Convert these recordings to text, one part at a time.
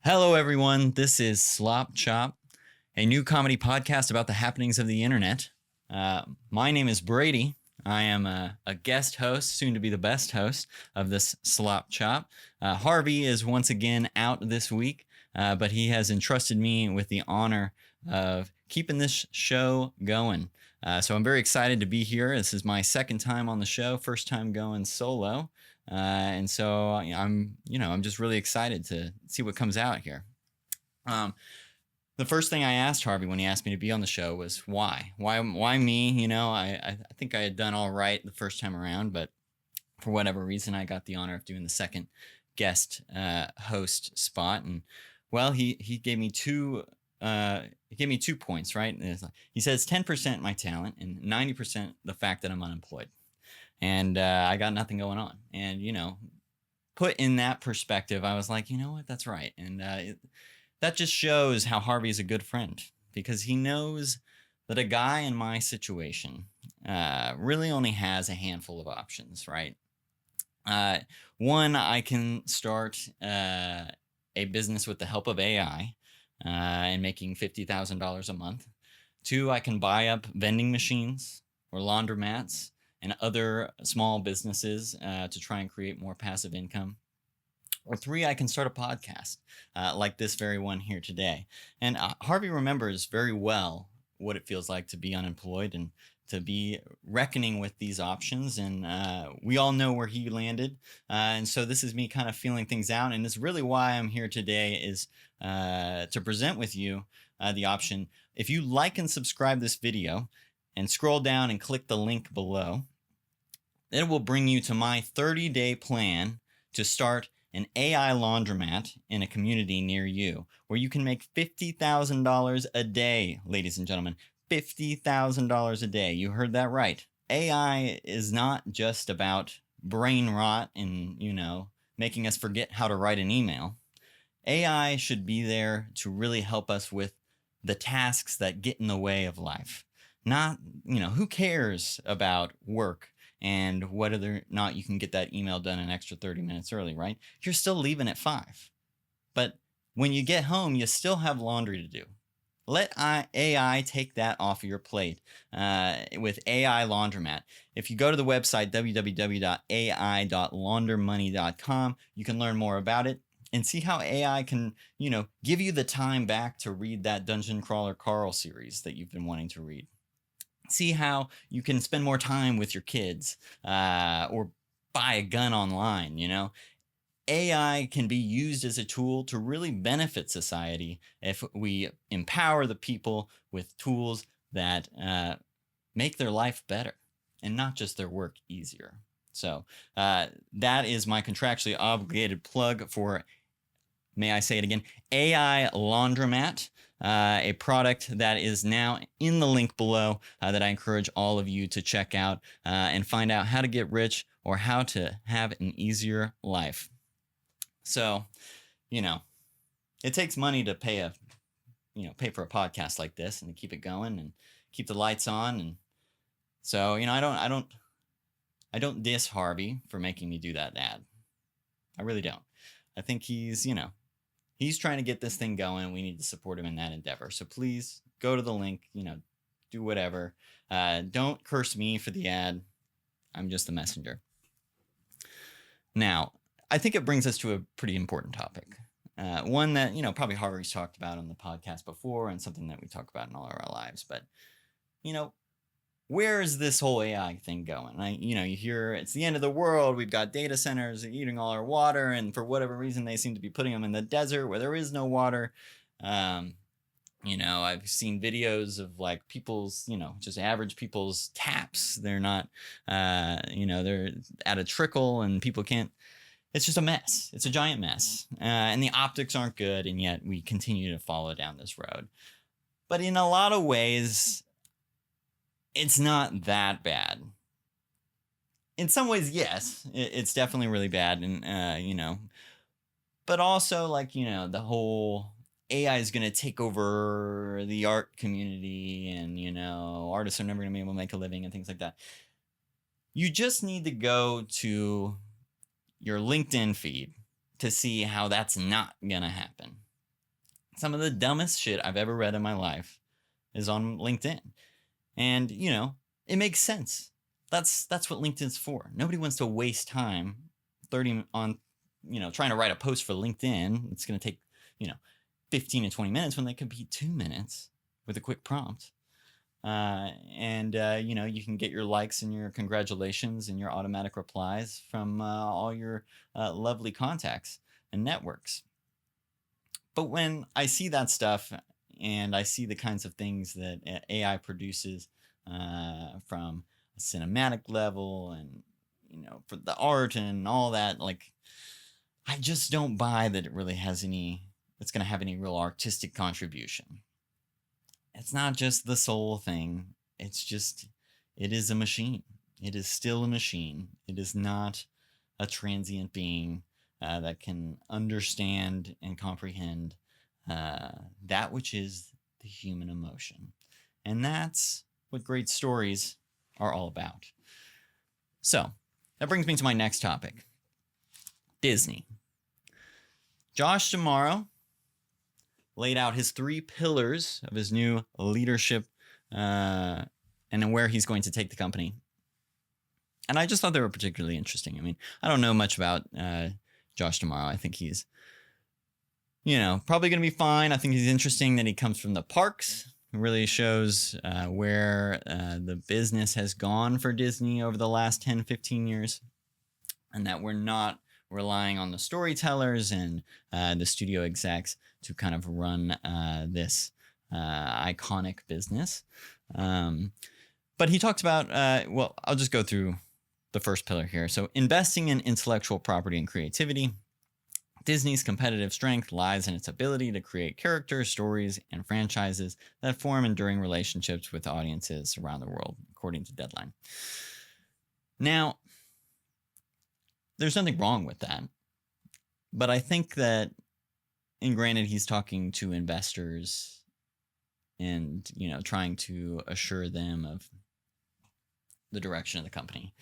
Hello, everyone. This is Slop, a new comedy podcast about the happenings of the internet. My name is Brady. I am a guest host, soon to be the best host of this Slop. Harvey is once again out this week, but he has entrusted me with the honor of keeping this show going. So I'm very excited to be here. This is my second time on the show, first time going solo. And so I'm just really excited to see what comes out here. The first thing I asked Harvey when he asked me to be on the show was why me? I think I had done all right the first time around, but for whatever reason, I got the honor of doing the second guest host spot. And well, he gave me two. He gave me 2 points, right? He says 10% my talent and 90% the fact that I'm unemployed. And I got nothing going on. And, put in that perspective, I was like, you know what, that's right. And that just shows how Harvey's a good friend, because he knows that a guy in my situation really only has a handful of options, right? One, I can start a business with the help of AI and making $50,000 a month. 2, I can buy up vending machines or laundromats and other small businesses to try and create more passive income. Or 3, I can start a podcast like this very one here today. And Harvey remembers very well what it feels like to be unemployed and to be reckoning with these options. And we all know where he landed. And so this is me kind of feeling things out. And it's really why I'm here today, is to present with you the option. If you like and subscribe this video, and scroll down and click the link below, it will bring you to my 30-day plan to start an AI laundromat in a community near you, where you can make $50,000 a day, ladies and gentlemen. $50,000 a day. You heard that right. AI is not just about brain rot and, making us forget how to write an email. AI should be there to really help us with the tasks that get in the way of life. Not, who cares about work and whether or not you can get that email done an extra 30 minutes early, right? You're still leaving at 5. But when you get home, you still have laundry to do. Let AI take that off of your plate with AI Laundromat. If you go to the website, www.ai.laundermoney.com, you can learn more about it and see how AI can, give you the time back to read that Dungeon Crawler Carl series that you've been wanting to read. See how you can spend more time with your kids or buy a gun online, AI can be used as a tool to really benefit society if we empower the people with tools that make their life better and not just their work easier. So that is my contractually obligated plug for, may I say it again, AI Laundromat. A product that is now in the link below that I encourage all of you to check out and find out how to get rich or how to have an easier life. So, it takes money to pay for a podcast like this and to keep it going and keep the lights on. And so, I don't diss Harvey for making me do that ad. I really don't. I think he's trying to get this thing going. We need to support him in that endeavor. So please go to the link, do whatever. Don't curse me for the ad. I'm just the messenger. Now, I think it brings us to a pretty important topic. One that, probably Harvey's talked about on the podcast before and something that we talk about in all of our lives. But, where is this whole AI thing going? You hear it's the end of the world. We've got data centers eating all our water, and for whatever reason, they seem to be putting them in the desert where there is no water. I've seen videos of like people's, just average people's taps. They're not, they're at a trickle, and people can't. It's just a mess. It's a giant mess, and the optics aren't good, and yet we continue to follow down this road. But in a lot of ways, it's not that bad. In some ways, yes, it's definitely really bad. And, but also like, the whole AI is going to take over the art community and, artists are never going to be able to make a living and things like that. You just need to go to your LinkedIn feed to see how that's not going to happen. Some of the dumbest shit I've ever read in my life is on LinkedIn. And, it makes sense. That's what LinkedIn's for. Nobody wants to waste time 30 on, trying to write a post for LinkedIn. It's going to take, 15 to 20 minutes when they could be 2 minutes with a quick prompt. You can get your likes and your congratulations and your automatic replies from all your lovely contacts and networks. But when I see that stuff and I see the kinds of things that AI produces from a cinematic level and, for the art and all that, like, I just don't buy that it's going to have any real artistic contribution. It's not just the soul thing. It is a machine. It is still a machine. It is not a transient being that can understand and comprehend that which is the human emotion. And that's what great stories are all about. So, that brings me to my next topic. Disney. Josh D'Amaro laid out his 3 pillars of his new leadership and where he's going to take the company. And I just thought they were particularly interesting. I mean, I don't know much about Josh D'Amaro. I think he's, probably going to be fine. I think he's interesting that he comes from the parks. It really shows where the business has gone for Disney over the last 10, 15 years. And that we're not relying on the storytellers and the studio execs to kind of run this iconic business. But he talked about, I'll just go through the first pillar here. So investing in intellectual property and creativity. Disney's competitive strength lies in its ability to create characters, stories, and franchises that form enduring relationships with audiences around the world, according to Deadline. Now, there's nothing wrong with that. But I think that, and granted, he's talking to investors and, trying to assure them of the direction of the company.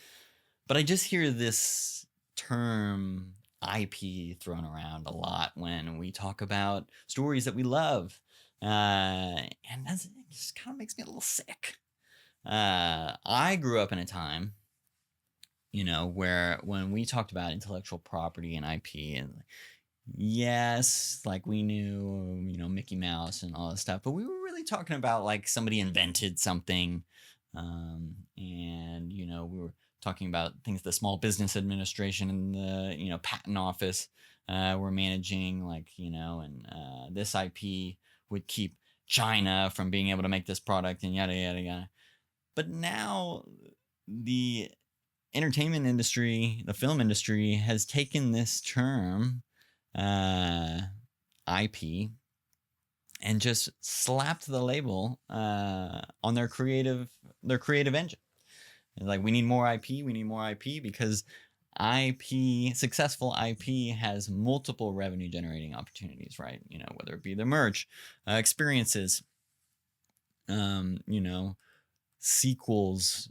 But I just hear this term IP thrown around a lot when we talk about stories that we love. And it just kind of makes me a little sick. I grew up in a time, where when we talked about intellectual property and IP, and yes, like we knew, Mickey Mouse and all this stuff, but we were really talking about like somebody invented something. We were talking about things the Small Business Administration and the, patent office were managing, like, and this IP would keep China from being able to make this product and yada, yada, yada. But now the entertainment industry, the film industry, has taken this term, IP, and just slapped the label on their creative engine. Like, we need more IP because successful IP has multiple revenue generating opportunities, right? Whether it be the merch, experiences, sequels,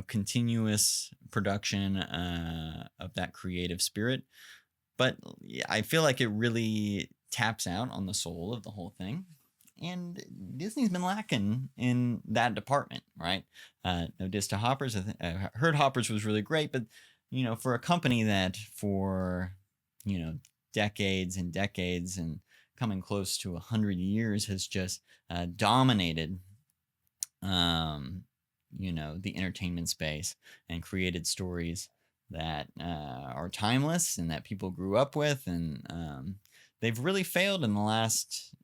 continuous production of that creative spirit. But I feel like it really taps out on the soul of the whole thing. And Disney's been lacking in that department, right? No diss to Hoppers. I heard Hoppers was really great, but, for a company that for, decades and decades and coming close to 100 years has just dominated, the entertainment space and created stories that are timeless and that people grew up with. And they've really failed in the last,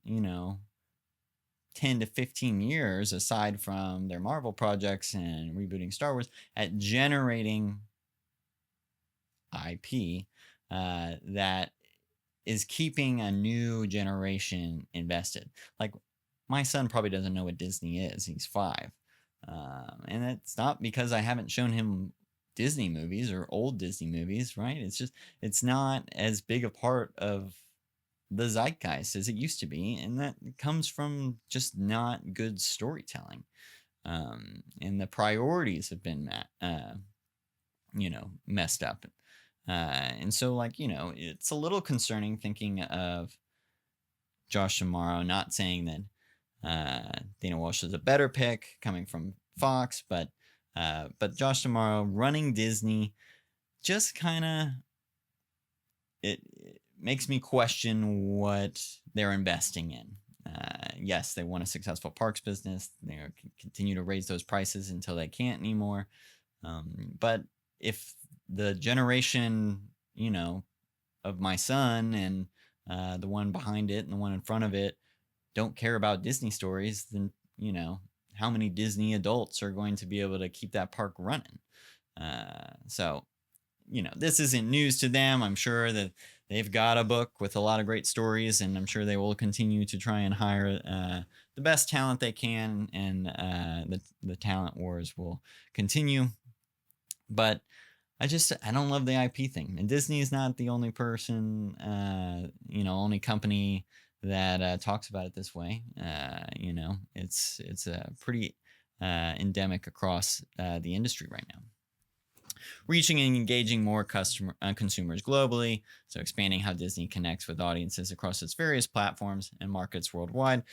10 to 15 years, aside from their Marvel projects and rebooting Star Wars, at generating IP that is keeping a new generation invested. Like, my son probably doesn't know what Disney is. He's 5. And it's not because I haven't shown him Disney movies or old Disney movies, right? It's just, it's not as big a part of the zeitgeist as it used to be, and that comes from just not good storytelling. And the priorities have been messed up. And so, like, it's a little concerning thinking of Josh D'Amaro. Not saying that Dana Walsh is a better pick coming from Fox, but Josh D'Amaro running Disney just kind of it makes me question what they're investing in. Yes, they want a successful parks business. They continue to raise those prices until they can't anymore. But if the generation, of my son and the one behind it and the one in front of it don't care about Disney stories, then, how many Disney adults are going to be able to keep that park running? So, this isn't news to them. I'm sure that they've got a book with a lot of great stories, and I'm sure they will continue to try and hire the best talent they can, and the talent wars will continue. But I don't love the IP thing. And Disney is not the only person, only company that talks about it this way. It's pretty endemic across the industry right now. Reaching and engaging more consumers globally, so expanding how Disney connects with audiences across its various platforms and markets worldwide.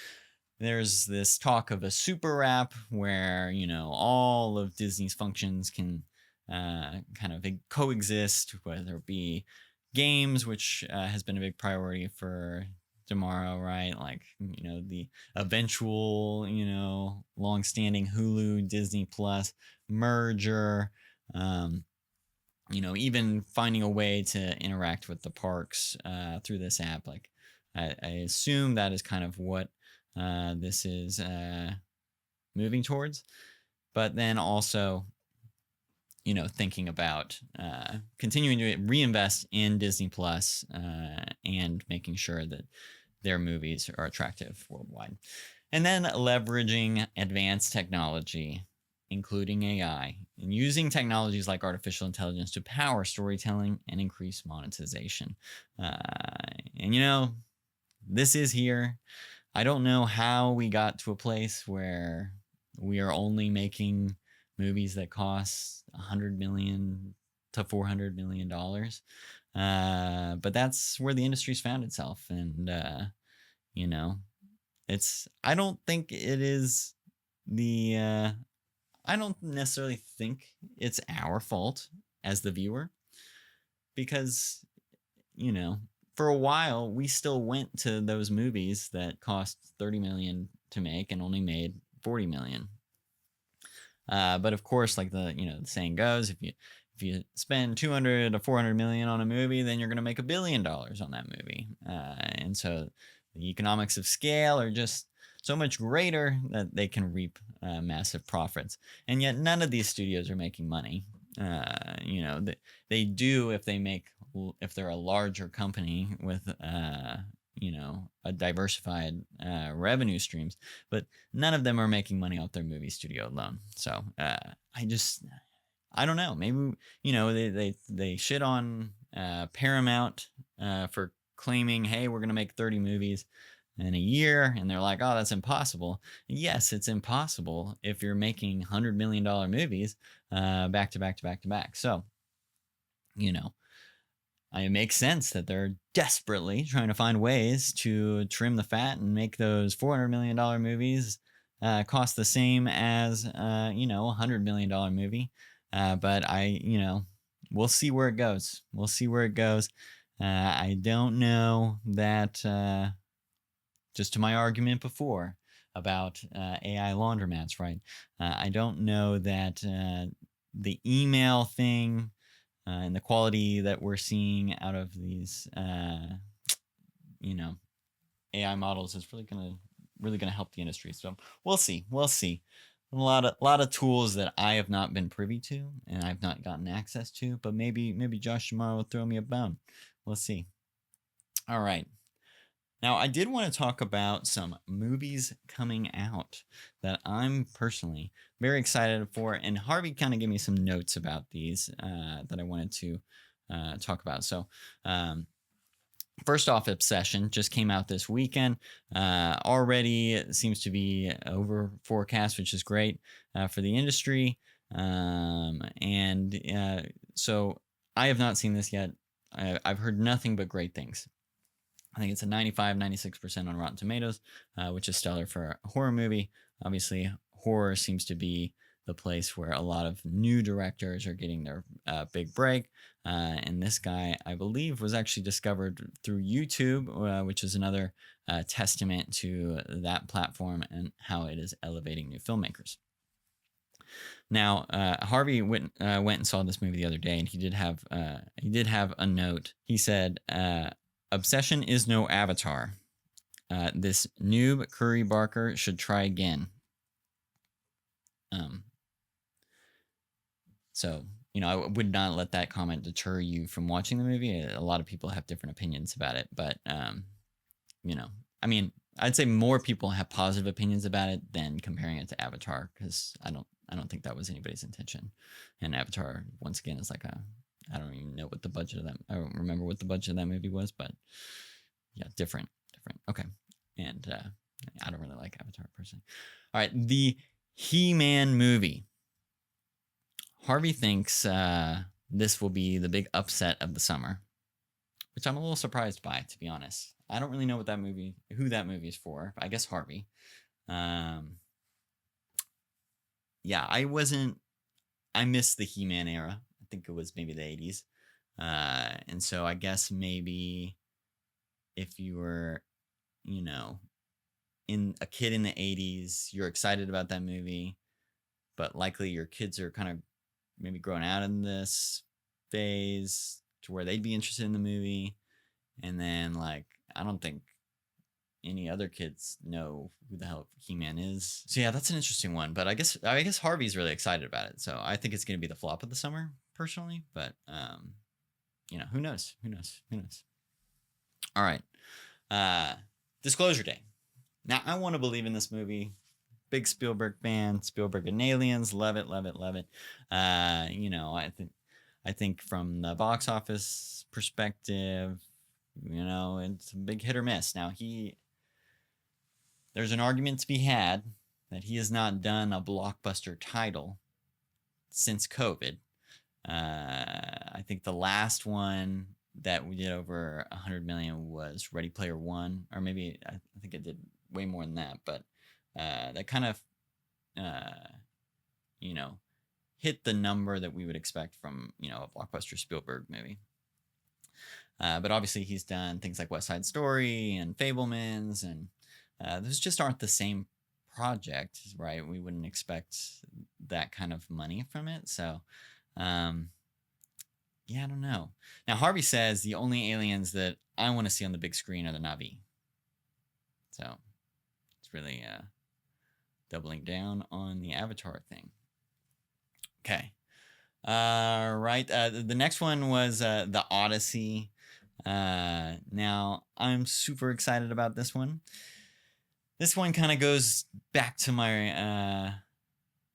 There's this talk of a super app where, all of Disney's functions can kind of coexist, whether it be games, which has been a big priority for D'Amaro, right? Like, the eventual, long-standing Hulu Disney Plus merger, even finding a way to interact with the parks through this app. Like, I assume that is kind of what this is moving towards. But then also, thinking about continuing to reinvest in Disney Plus and making sure that their movies are attractive worldwide. And then leveraging advanced technology, including AI, and using technologies like artificial intelligence to power storytelling and increase monetization. And this is here. I don't know how we got to a place where we are only making movies that cost $100 million to $400 million. But that's where the industry's found itself. And, I don't think it is I don't necessarily think it's our fault as the viewer, because, for a while we still went to those movies that cost $30 million to make and only made $40 million. But of course, like the saying goes, if you spend 200 to 400 million on a movie, then you're going to make $1 billion on that movie. And so the economics of scale are just so much greater that they can reap massive profits. And yet none of these studios are making money. They do if they're a larger company with a diversified revenue streams, but none of them are making money off their movie studio alone. So I don't know. Maybe they shit on Paramount for claiming, hey, we're gonna make 30 movies in a year, and they're like, oh, that's impossible. Yes, it's impossible if you're making $100 million movies back to back to back to back. So it makes sense that they're desperately trying to find ways to trim the fat and make those $400 million movies cost the same as $100 million movie. But we'll see where it goes. We'll see where it goes. I don't know that, just to my argument before about AI laundromats, right? I don't know that the email thing and the quality that we're seeing out of these, AI models is really gonna help the industry. So we'll see. A lot of tools that I have not been privy to and I've not gotten access to, but maybe Josh tomorrow will throw me a bone. We'll see. All right. Now, I did want to talk about some movies coming out that I'm personally very excited for, and Harvey kind of gave me some notes about these that I wanted to talk about. So, first off, Obsession just came out this weekend. Already it seems to be over forecast, which is great for the industry. So I have not seen this yet. I've heard nothing but great things. I think it's a 95, 96% on Rotten Tomatoes, which is stellar for a horror movie. Obviously, horror seems to be the place where a lot of new directors are getting their big break. And this guy, I believe, was actually discovered through YouTube, which is another testament to that platform and how it is elevating new filmmakers. Now, Harvey went and saw this movie the other day, and he did have a note. He said, "Obsession is no Avatar. This noob Curry Barker should try again." So, I would not let that comment deter you from watching the movie. A lot of people have different opinions about it, but I mean, I'd say more people have positive opinions about it than comparing it to Avatar, because I don't think that was anybody's intention. And Avatar, once again, is like I don't even know what the budget of that. I don't remember what the budget of that movie was, but yeah, different. Okay, and I don't really like Avatar personally. All right, the He-Man movie. Harvey thinks this will be the big upset of the summer, which I'm a little surprised by, to be honest. I don't really know who that movie is for. I guess Harvey. Yeah, I missed the He-Man era. I think it was maybe the 80s. And so I guess maybe if you were, in a kid in the 80s, you're excited about that movie, but likely your kids are kind of maybe growing out in this phase to where they'd be interested in the movie. And then, like, I don't think any other kids know who the hell He-Man is. So yeah, that's an interesting one. But I guess Harvey's really excited about it. So I think it's going to be the flop of the summer, personally. But who knows? All right. Disclosure Day. Now, I want to believe in this movie. Big Spielberg fan. Spielberg and Aliens. Love it. I think from the box office perspective, it's a big hit or miss. Now, there's an argument to be had that he has not done a blockbuster title since COVID. I think the last one that we did over 100 million was Ready Player One, or maybe I think it did way more than that, but that kind of hit the number that we would expect from a blockbuster Spielberg movie. But obviously he's done things like West Side Story and Fabelmans, and those just aren't the same project, right? We wouldn't expect that kind of money from it. So yeah, I don't know. Now, Harvey says the only aliens that I want to see on the big screen are the Na'vi. So it's really doubling down on the Avatar thing. Okay. Right. The next one was the Odyssey. Now, I'm super excited about this one. This one kind of goes back to my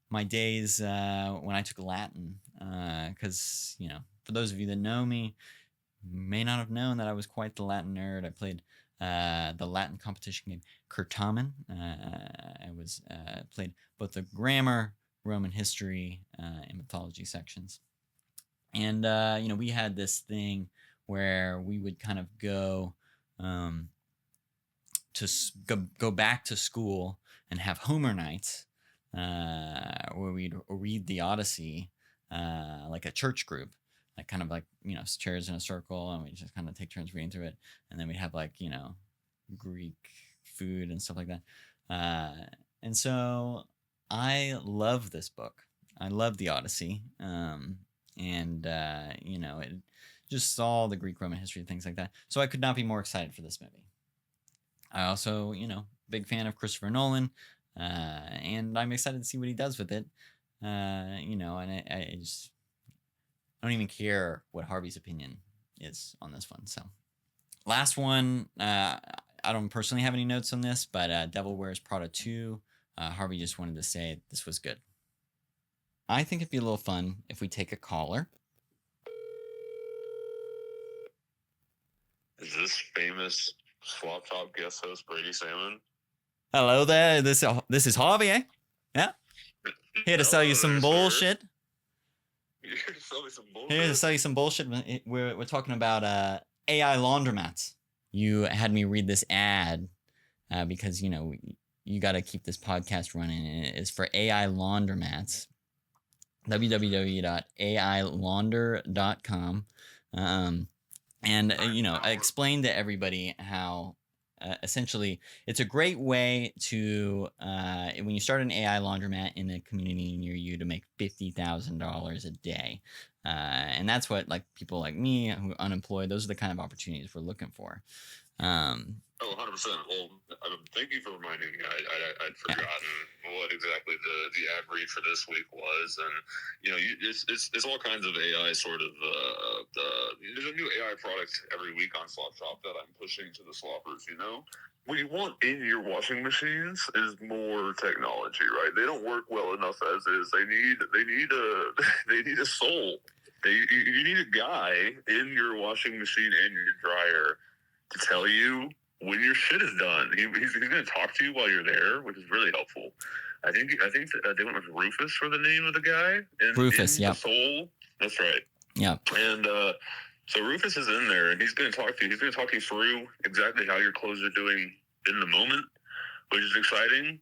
my days when I took Latin, because for those of you that know me, may not have known that I was quite the Latin nerd. I played the Latin competition game Curtamen. I was played both the grammar, Roman history, and mythology sections. And we had this thing where we would kind of go go back to school and have Homer nights, where we'd read the Odyssey like a church group, like kind of like chairs in a circle, and we just kind of take turns reading through it, and then we'd have like Greek food and stuff like that. And so I love this book. I love the Odyssey, and it just all the Greek Roman history and things like that. So I could not be more excited for this movie. I also, big fan of Christopher Nolan, and I'm excited to see what he does with it. And I don't even care what Harvey's opinion is on this one. So, last one, I don't personally have any notes on this, but Devil Wears Prada 2, Harvey just wanted to say this was good. I think it'd be a little fun if we take a caller. Is this famous Slop Top guest host Brady Salmon? Hello there. This is Harvey, eh? Yeah. Here to sell you some bullshit. Here to sell me some bullshit. Here to sell you some bullshit. We're talking about AI laundromats. you had me read this ad because you got to keep this podcast running, and it is for AI laundromats. www.ailaunder.com. And I explained to everybody how essentially it's a great way to when you start an AI laundromat in a community near you to make $50,000 a day, and that's what like people like me who are unemployed. Those are the kind of opportunities we're looking for. Oh, 100%. Well, thank you for reminding me. I'd forgotten what exactly the ad read for this week was, and it's all kinds of AI sort of. There's a new AI product every week on Slop Shop that I'm pushing to the sloppers. What you want in your washing machines is more technology, right? They don't work well enough as is. They need a soul. You need a guy in your washing machine and your dryer to tell you when your shit is done. He's going to talk to you while you're there, which is really helpful. I think they went with Rufus for the name of the guy. Rufus, yeah. The soul. That's right. Yeah. And so Rufus is in there, and he's going to talk to you. He's going to talk you through exactly how your clothes are doing in the moment, which is exciting.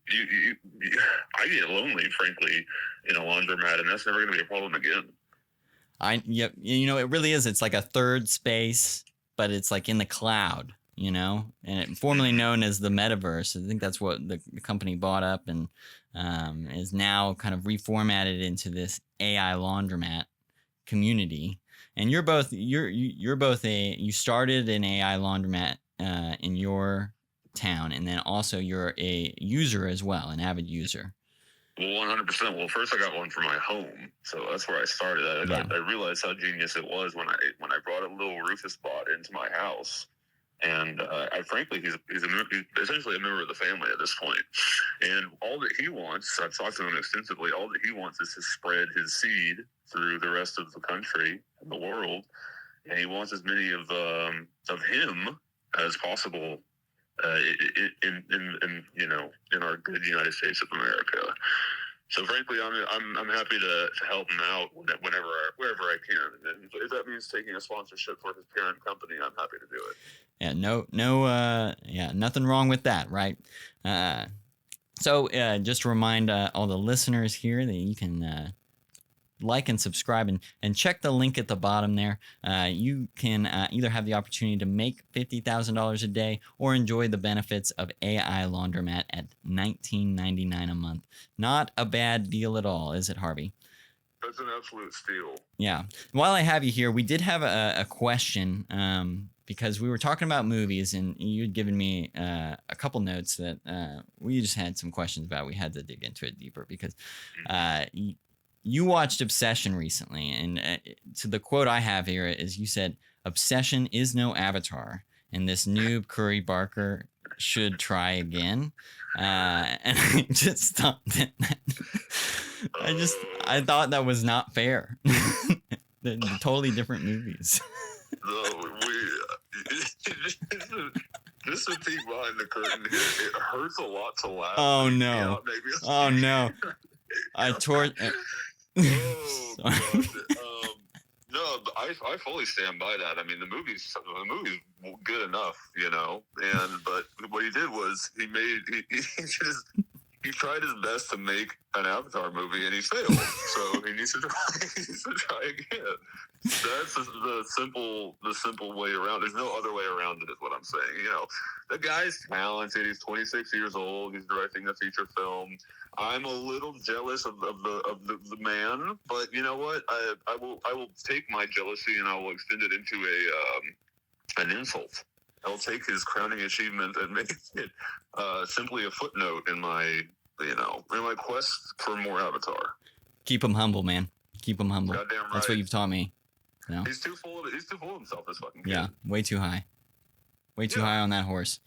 I get lonely, frankly, in a laundromat, and that's never going to be a problem again. It really is. It's like a third space, but it's like in the cloud, and it formerly known as the metaverse. I think that's what the company bought up and is now kind of reformatted into this AI laundromat community. And you started an AI laundromat in your town, and then also you're a user as well, an avid user. Well, 100%. Well, first I got one for my home, so that's where I started. I realized how genius it was when I brought a little Rufus bot into my house, and frankly, he's essentially a member of the family at this point. And all that he wants, I've talked to him extensively. All that he wants is to spread his seed through the rest of the country and the world, and he wants as many of him as possible. In our good United States of America. So frankly, I'm happy to help him out wherever I can. And if that means taking a sponsorship for his parent company, I'm happy to do it. Yeah, nothing wrong with that, right? So just to remind all the listeners here that you can like and subscribe and check the link at the bottom there. You can either have the opportunity to make $50,000 a day or enjoy the benefits of AI Laundromat at $19.99 a month. Not a bad deal at all, is it, Harvey? That's an absolute steal. Yeah. While I have you here, we did have a question because we were talking about movies, and you'd given me a couple notes that we just had some questions about. We had to dig into it deeper because you watched Obsession recently, and so the quote I have here is you said, "Obsession is no Avatar, and this noob Curry Barker should try again." And I just thought I thought that was not fair. They're totally different movies. No, just a peek behind the curtain here. It hurts a lot to laugh. Oh no! Oh no! I tore. Oh, God. No, I fully stand by that. I mean, the movie's good enough, but what he did was he tried his best to make an Avatar movie, and he failed. So he needs to try again. That's the simple way around. There's no other way around it, is what I'm saying. The guy's talented. He's 26 years old. He's directing a feature film. I'm a little jealous of the man, but you know what? I will take my jealousy and I will extend it into an insult. I'll take his crowning achievement and make it simply a footnote in my quest for more Avatar. Keep him humble, man. Keep him humble. Goddamn right. That's what you've taught me. He's too full of himself. This fucking kid. Yeah, way too high. Way too high on that horse.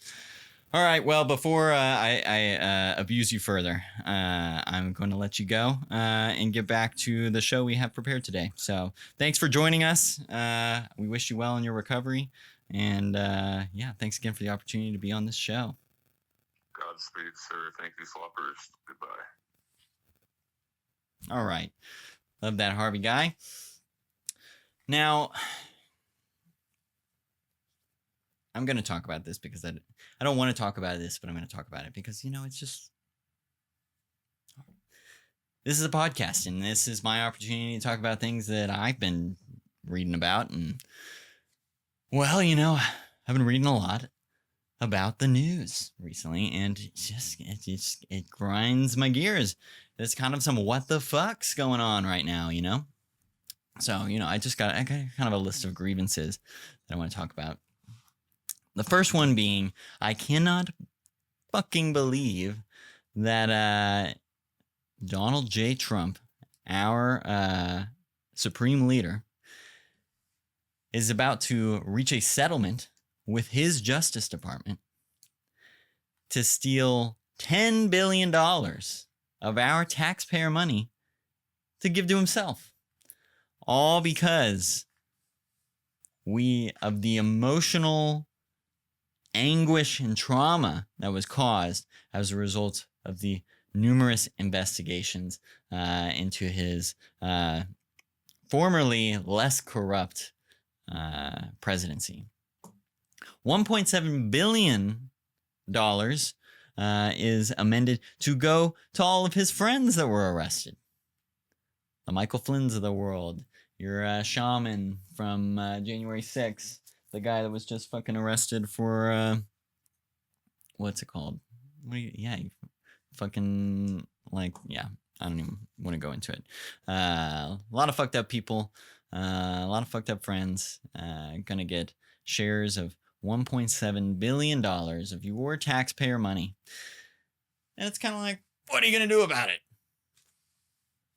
All right, well, before I abuse you further, I'm going to let you go and get back to the show we have prepared today. So thanks for joining us. We wish you well in your recovery. And thanks again for the opportunity to be on this show. Godspeed, sir. Thank you, Sloppers. Goodbye. All right. Love that Harvey guy. Now, I'm going to talk about this because I don't want to talk about this, but I'm going to talk about it because, it's just, this is a podcast and this is my opportunity to talk about things that I've been reading about. And, well, I've been reading a lot about the news recently, and it grinds my gears. There's kind of some what the fuck's going on right now, So, I got kind of a list of grievances that I want to talk about. The first one being, I cannot fucking believe that Donald J. Trump, our supreme leader, is about to reach a settlement with his Justice Department to steal $10 billion of our taxpayer money to give to himself. All because of the emotional anguish and trauma that was caused as a result of the numerous investigations into his formerly less corrupt presidency. $1.7 billion is amended to go to all of his friends that were arrested. The Michael Flynns of the world, your shaman from January 6th, the guy that was just fucking arrested for, what's it called? I don't even want to go into it. A lot of fucked up people, a lot of fucked up friends, gonna get shares of $1.7 billion of your taxpayer money. And it's kind of like, what are you gonna do about it?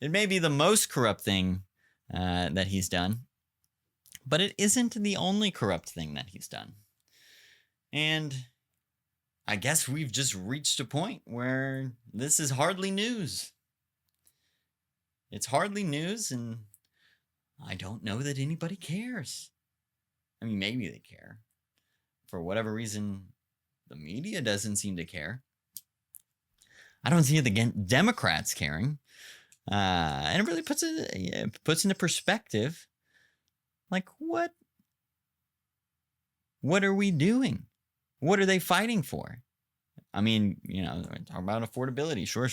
It may be the most corrupt thing that he's done, but it isn't the only corrupt thing that he's done. And I guess we've just reached a point where this is hardly news. It's hardly news, and I don't know that anybody cares. I mean, maybe they care. For whatever reason, the media doesn't seem to care. I don't see the Democrats caring. And it really puts into perspective, like, what are we doing? What are they fighting for? I mean, talk about affordability. Sure.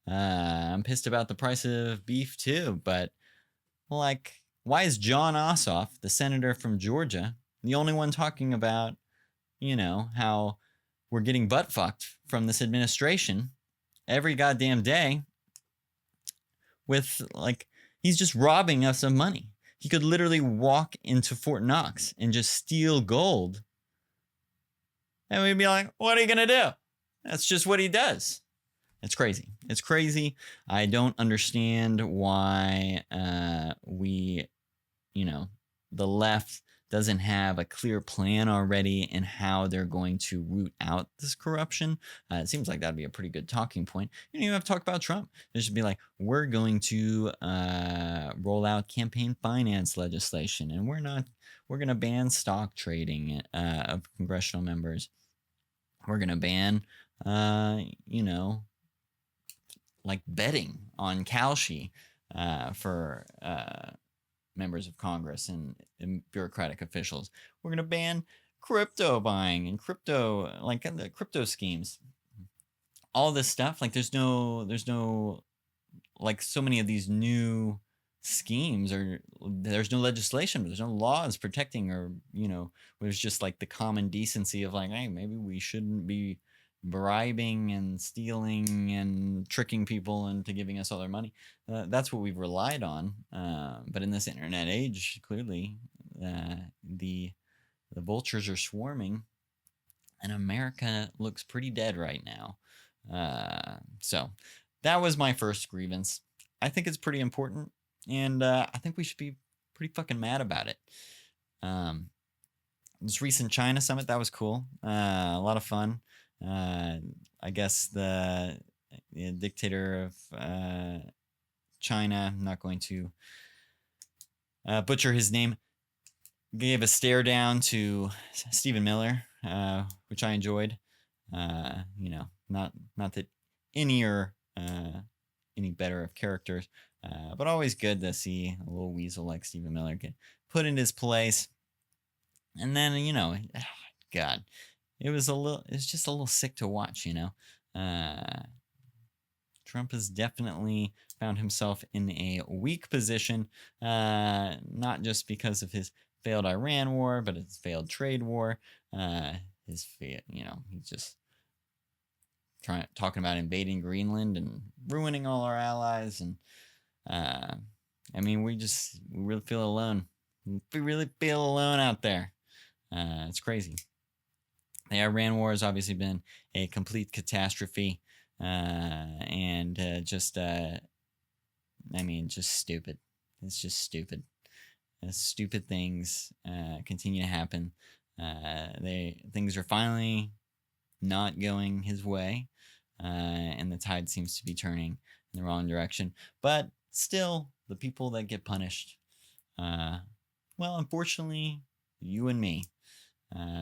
I'm pissed about the price of beef too, but like, why is John Ossoff, the senator from Georgia, the only one talking about, how we're getting butt fucked from this administration every goddamn day? With, like, he's just robbing us of money. He could literally walk into Fort Knox and just steal gold. And we'd be like, what are you going to do? That's just what he does. It's crazy. It's crazy. I don't understand why the left doesn't have a clear plan already in how they're going to root out this corruption. It seems like that'd be a pretty good talking point. You don't even have to talk about Trump. There should be like, we're going to roll out campaign finance legislation, and we're going to ban stock trading of congressional members. We're going to ban, like betting on Kalshi for members of Congress and bureaucratic officials. We're going to ban crypto buying and the crypto schemes. All this stuff, like there's no like so many of these new schemes, or there's no legislation, there's no laws protecting, or there's just like the common decency of like, hey, maybe we shouldn't be bribing and stealing and tricking people into giving us all their money. That's what we've relied on. But in this internet age, clearly the vultures are swarming, and America looks pretty dead right now. So that was my first grievance. I think it's pretty important, and I think we should be pretty fucking mad about it. This recent China summit, that was cool. A lot of fun. I guess the dictator of China, I'm not going to butcher his name, gave a stare down to Stephen Miller, which I enjoyed. Not that any are any better of characters, but always good to see a little weasel like Stephen Miller get put in his place. And then, God, it's just a little sick to watch, Trump has definitely found himself in a weak position, not just because of his failed Iran war, but his failed trade war. He's just talking about invading Greenland and ruining all our allies. And we really feel alone. We really feel alone out there. It's crazy. The Iran war has obviously been a complete catastrophe. Just stupid. It's just stupid. Stupid things continue to happen. Things are finally not going his way, and the tide seems to be turning in the wrong direction. But still, the people that get punished, unfortunately, you and me.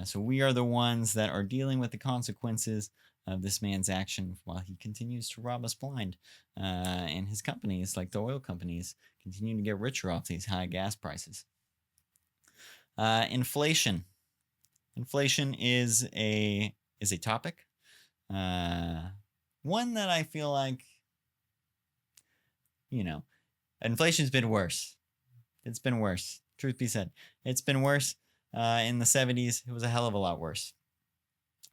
So we are the ones that are dealing with the consequences of this man's action while he continues to rob us blind. And his companies, like the oil companies, continue to get richer off these high gas prices. Inflation. Inflation is a topic. One that I feel like, inflation's been worse. It's been worse. Truth be said, it's been worse. In the 70s, it was a hell of a lot worse.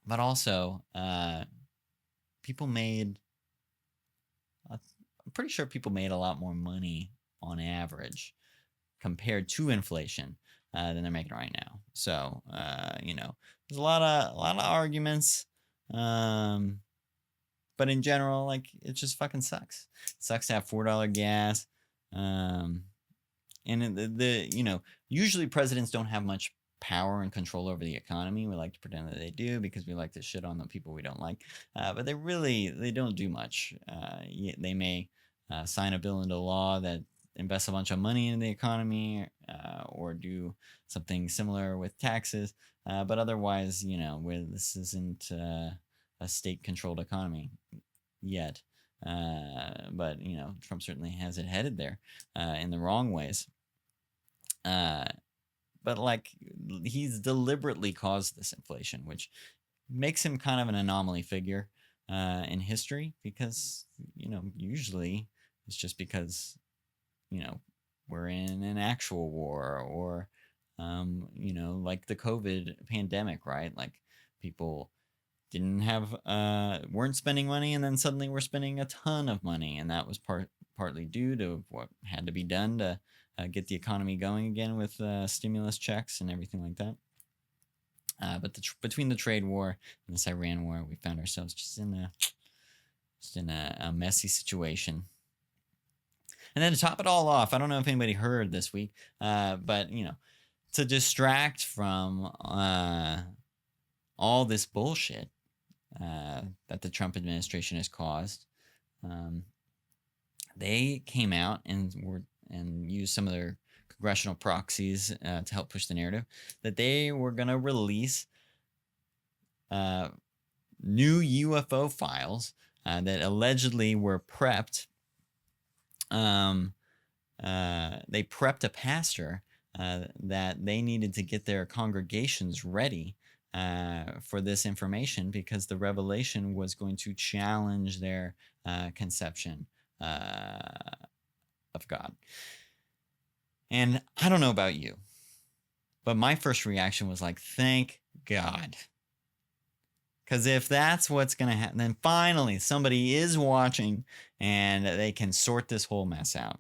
But also, I'm pretty sure people made a lot more money on average compared to inflation than they're making right now. So, there's a lot of arguments. But in general, it just fucking sucks. It sucks to have $4 gas. And usually presidents don't have much power and control over the economy. We like to pretend that they do because we like to shit on the people we don't like. But they don't do much. They may sign a bill into law that invests a bunch of money in the economy, or do something similar with taxes. But otherwise, this isn't a state-controlled economy yet. But Trump certainly has it headed there in the wrong ways. But he's deliberately caused this inflation, which makes him kind of an anomaly figure in history, because usually it's just because we're in an actual war, or like the COVID pandemic, right? Like, people weren't spending money, and then suddenly we're spending a ton of money, and that was partly due to what had to be done to get the economy going again with stimulus checks and everything like that. But between the trade war and this Iran war, we found ourselves just in a messy situation. And then to top it all off, I don't know if anybody heard this week, but to distract from all this bullshit that the Trump administration has caused, they came out and used some of their congressional proxies to help push the narrative that they were going to release new UFO files that allegedly were prepped. They prepped a pastor that they needed to get their congregations ready for this information, because the revelation was going to challenge their conception of God. And I don't know about you, but my first reaction was like, thank God. Because if that's what's going to happen, then finally somebody is watching and they can sort this whole mess out.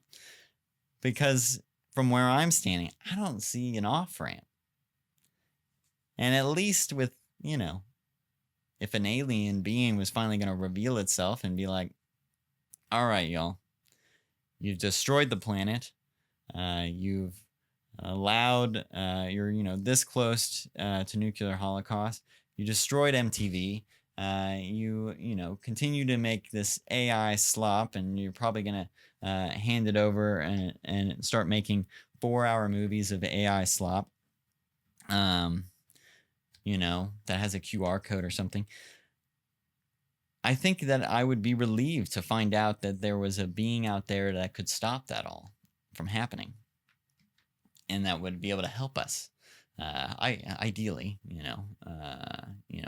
Because from where I'm standing, I don't see an off-ramp. And at least with, if an alien being was finally going to reveal itself and be like, all right, y'all, you've destroyed the planet. You've allowed, you're, this close to nuclear holocaust. You destroyed MTV. You continue to make this AI slop, and you're probably going to hand it over and start making 4-hour movies of AI slop. That has a QR code or something. I think that I would be relieved to find out that there was a being out there that could stop that all from happening, and that would be able to help us Ideally,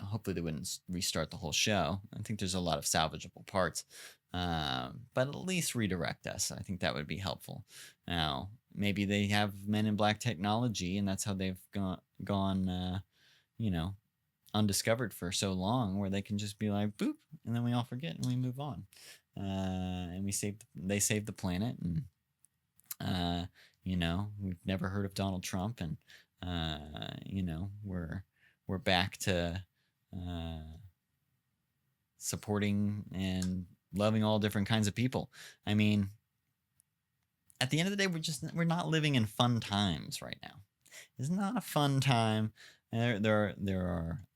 hopefully they wouldn't restart the whole show. I think there's a lot of salvageable parts, but at least redirect us. I think that would be helpful. Now, maybe they have Men in Black technology, and that's how they've gone, undiscovered for so long, where they can just be like boop, and then we all forget and we move on, and they save the planet, and we've never heard of Donald Trump, and we're back to supporting and loving all different kinds of people. I mean, at the end of the day, we're not living in fun times right now. It's not a fun time. There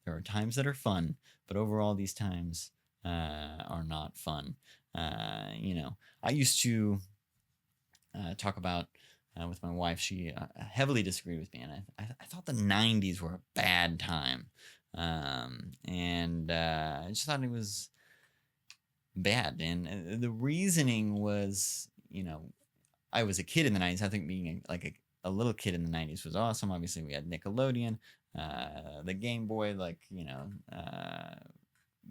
are times that are fun, but overall, these times are not fun. I used to talk about with my wife. She heavily disagreed with me, and I thought the '90s were a bad time, and I just thought it was bad. And the reasoning was, I was a kid in the '90s. I think being a little kid in the '90s was awesome. Obviously, we had Nickelodeon, the Game Boy,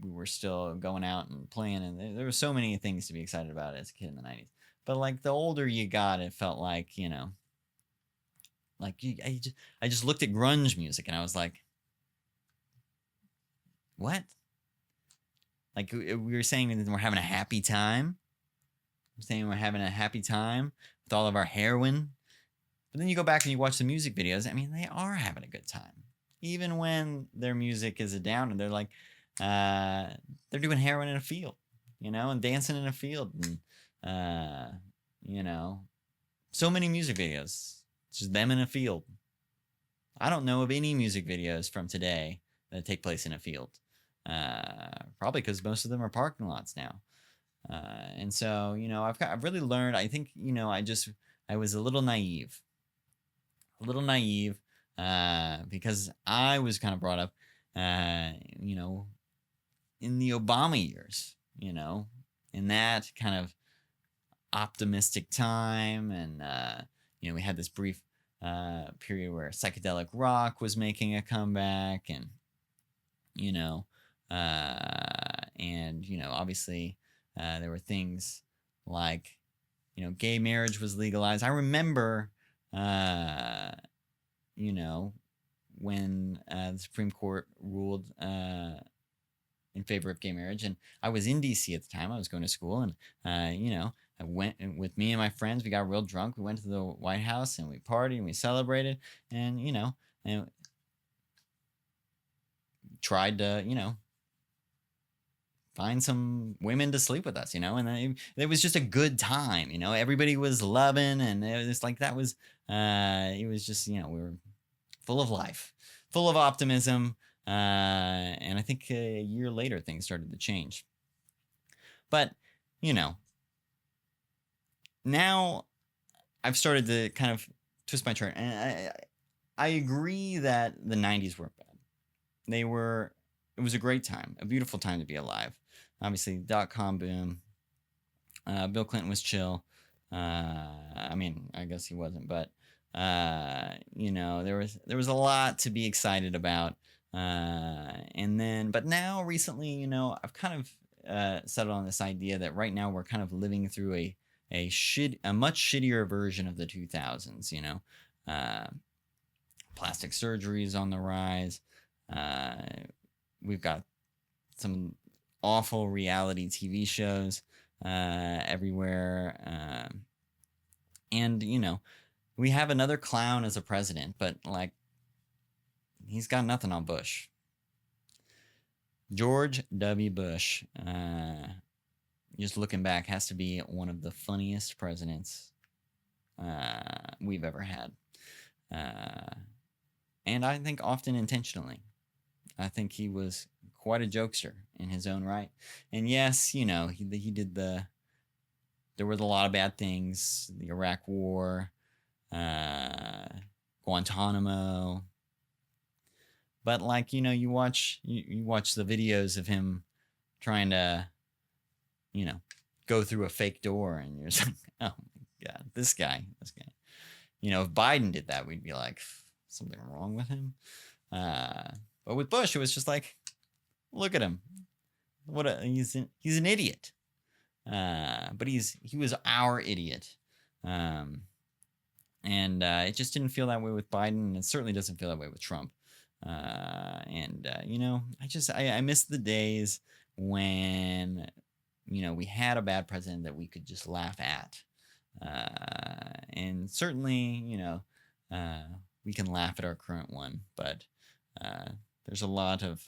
we were still going out and playing, and there were so many things to be excited about as a kid in the '90s. But the older you got, it felt like, I just looked at grunge music and I was like, what? Like, we were saying that we're having a happy time. We're saying we're having a happy time with all of our heroin. But then you go back and you watch the music videos. I mean, they are having a good time. Even when their music is a downer, they're like, they're doing heroin in a field, and dancing in a field. And, so many music videos. It's just them in a field. I don't know of any music videos from today that take place in a field. Probably because most of them are parking lots now. And so, I've really learned. I think, I was a little naive. Because I was kind of brought up, in the Obama years, in that kind of optimistic time, and we had this brief period where psychedelic rock was making a comeback, and obviously there were things like gay marriage was legalized. I remember when the Supreme Court ruled in favor of gay marriage, and I was in DC at the time. I was going to school, and I went with me and my friends. We got real drunk. We went to the White House and we partied and we celebrated, and and tried to find some women to sleep with us, and it was just a good time. Everybody was loving, and it was like that was it was just we were full of life, full of optimism. And I think a year later things started to change. But, now I've started to kind of twist my chart. And I agree that the '90s weren't bad. It was a great time, a beautiful time to be alive. Obviously, .com boom. Bill Clinton was chill. I mean, I guess he wasn't, but, there was a lot to be excited about. But now recently, I've kind of settled on this idea that right now we're kind of living through a much shittier version of the 2000s. Plastic surgery is on the rise. We've got some awful reality TV shows everywhere, and we have another clown as a president, but he's got nothing on Bush. George W. Bush, just looking back, has to be one of the funniest presidents we've ever had. And I think often intentionally. I think he was quite a jokester in his own right. And yes, he did there were a lot of bad things, the Iraq War, Guantanamo. But you watch the videos of him trying to, go through a fake door, and you're just like, oh my God, this guy. If Biden did that, we'd be like, something wrong with him. But with Bush, it was just like, look at him. He's an idiot. But he was our idiot. And it just didn't feel that way with Biden, and it certainly doesn't feel that way with Trump. I miss the days when, we had a bad president that we could just laugh at. And certainly, we can laugh at our current one, but there's a lot of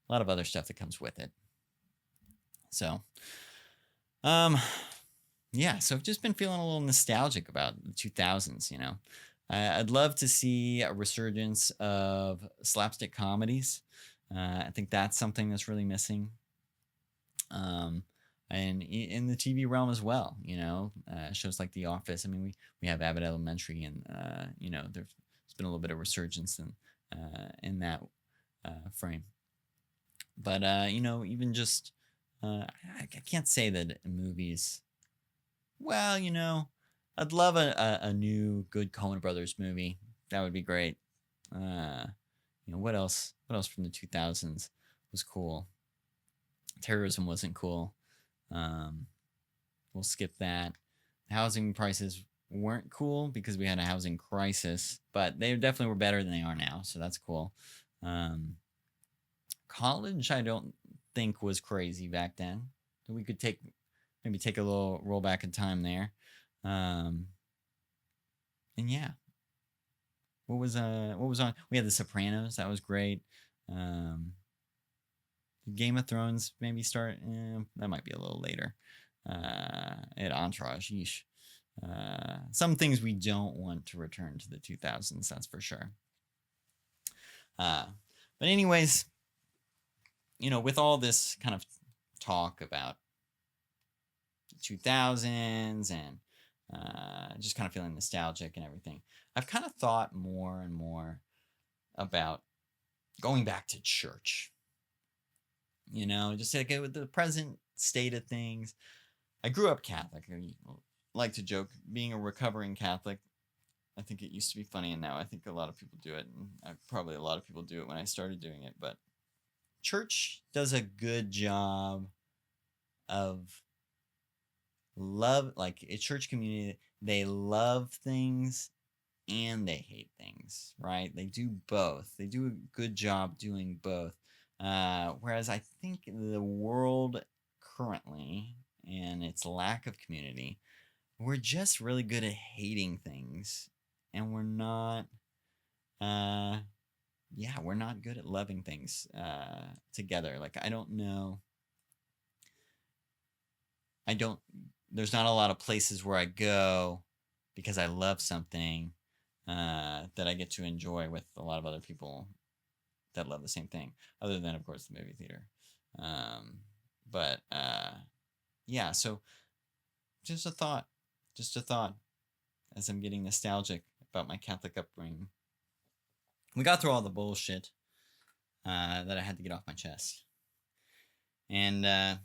other stuff that comes with it. So, yeah, so I've just been feeling a little nostalgic about the 2000s, I'd love to see a resurgence of slapstick comedies. I think that's something that's really missing. And in the TV realm as well, shows like The Office. I mean, we have Abbott Elementary, and there's been a little bit of resurgence in that frame. But even just I can't say that movies. Well, I'd love a new good Coen Brothers movie. That would be great. What else? What else from the 2000s was cool? Terrorism wasn't cool. We'll skip that. Housing prices weren't cool because we had a housing crisis, but they definitely were better than they are now, so that's cool. College, I don't think was crazy back then. We could maybe take a little roll back in time there. And yeah, what was on? We had The Sopranos. That was great. Game of Thrones maybe start. That might be a little later. At Entourage. Yeesh. Some things we don't want to return to the 2000s. That's for sure. But anyways, with all this kind of talk about 2000s and just kind of feeling nostalgic and everything, I've kind of thought more and more about going back to church. Just like with the present state of things. I grew up Catholic. I like to joke, being a recovering Catholic, I think it used to be funny, and now I think a lot of people do it, and probably a lot of people do it when I started doing it, but church does a good job of love, like a church community, they love things and they hate things, right? They do both. They do a good job doing both. Whereas I think the world currently, and its lack of community, we're just really good at hating things, and we're not we're not good at loving things together. Like, I don't know. There's not a lot of places where I go because I love something that I get to enjoy with a lot of other people that love the same thing, other than, of course, the movie theater. So just a thought as I'm getting nostalgic about my Catholic upbringing. We got through all the bullshit that I had to get off my chest. And, I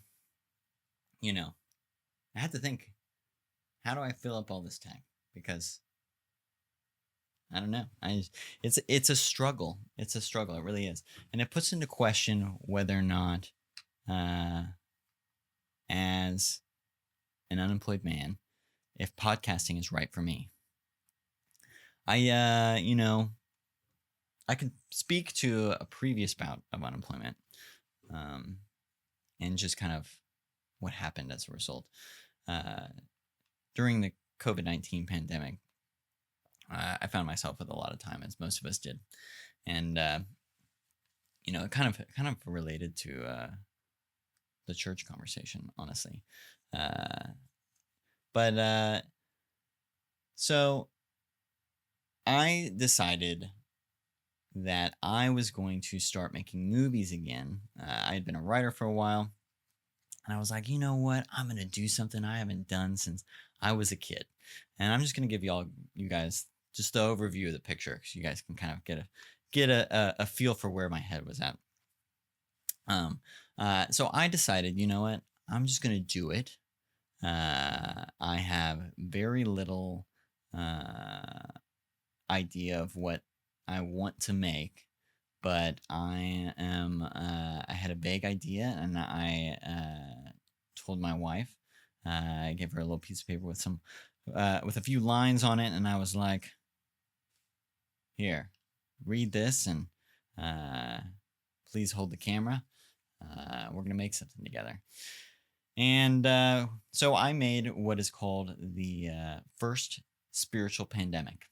had to think, how do I fill up all this time? Because I don't know. It's a struggle. It's a struggle. It really is. And it puts into question whether or not, as an unemployed man, if podcasting is right for me. I could speak to a previous bout of unemployment, and just kind of what happened as a result. During the COVID-19 pandemic, I found myself with a lot of time, as most of us did, and it kind of related to the church conversation, honestly. So I decided that I was going to start making movies again. I had been a writer for a while, and I was like, you know what? I'm going to do something I haven't done since I was a kid. And I'm just going to give you guys just the overview of the picture, so you guys can kind of get a feel for where my head was at. So I decided, you know what? I'm just going to do it. I have very little idea of what I want to make, but I had a vague idea, and I told my wife. I gave her a little piece of paper with with a few lines on it, and I was like, "Here, read this, and please hold the camera. We're gonna make something together." And so I made what is called the first spiritual pandemic.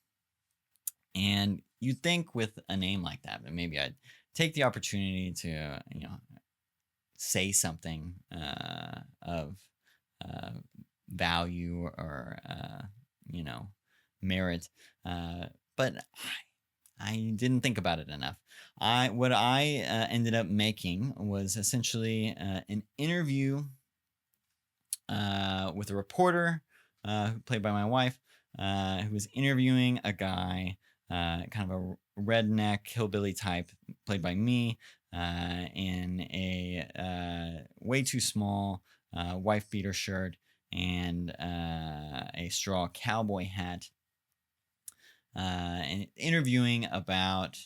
And you'd think with a name like that, but maybe I'd take the opportunity to, say something of value or, merit. But I didn't think about it enough. What I ended up making was essentially an interview with a reporter played by my wife, who was interviewing a guy, kind of a redneck hillbilly type, played by me, in a way too small wife beater shirt and a straw cowboy hat, and interviewing about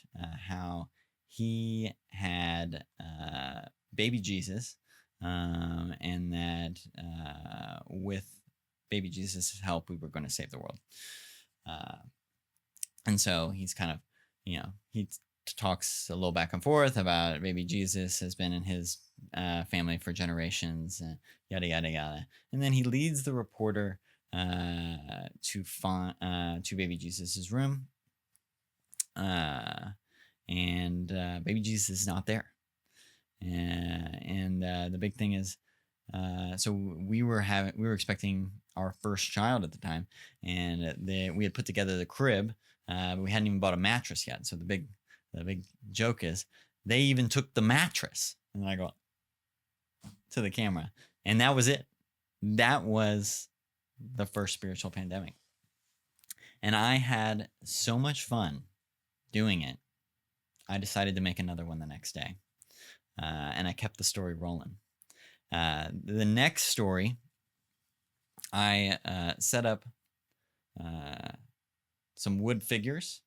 how he had baby Jesus, and that with baby Jesus' help, we were going to save the world. And so he's kind of, he talks a little back and forth about baby Jesus has been in his family for generations, yada, yada, yada. And then he leads the reporter to baby Jesus' room. And baby Jesus is not there. And the big thing is, so we were expecting our first child at the time, and we had put together the crib, but we hadn't even bought a mattress yet. So the big joke is they even took the mattress, and I go to the camera, and that was it. That was the first spiritual pandemic, and I had so much fun doing it. I decided to make another one the next day. And I kept the story rolling. The next story, I set up some wood figures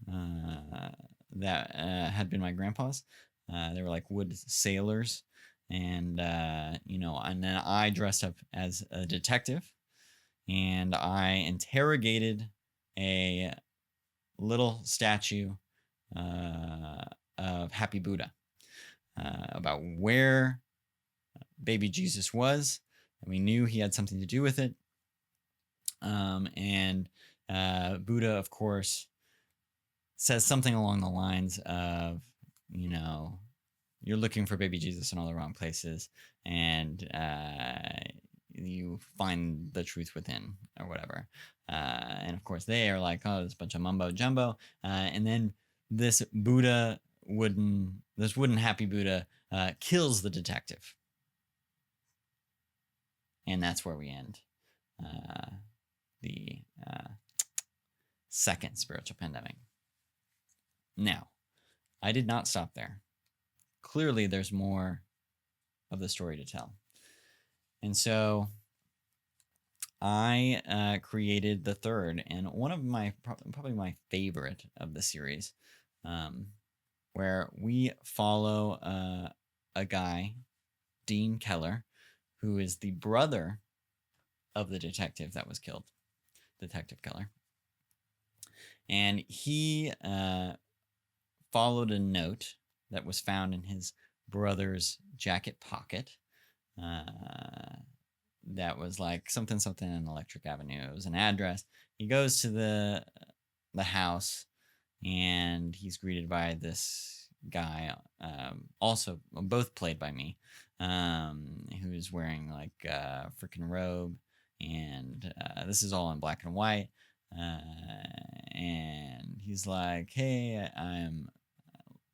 that had been my grandpa's. They were like wood sailors, and and then I dressed up as a detective, and I interrogated a little statue of Happy Buddha. About where baby Jesus was, and we knew he had something to do with it. And Buddha, of course, says something along the lines of, you're looking for baby Jesus in all the wrong places, and you find the truth within, or whatever. And of course, they are like, oh, there's a bunch of mumbo jumbo. And then this wooden Happy Buddha kills the detective, and that's where we end the second spiritual pandemic. Now, I did not stop there. Clearly, there's more of the story to tell, and so I created the third, and one of my probably my favorite of the series, where we follow a guy, Dean Keller, who is the brother of the detective that was killed, Detective Keller. And he followed a note that was found in his brother's jacket pocket that was like something in Electric Avenue. It was an address. He goes to the house, and he's greeted by this guy, also both played by me, who's wearing like a freaking robe, and this is all in black and white. And he's like, "Hey, I'm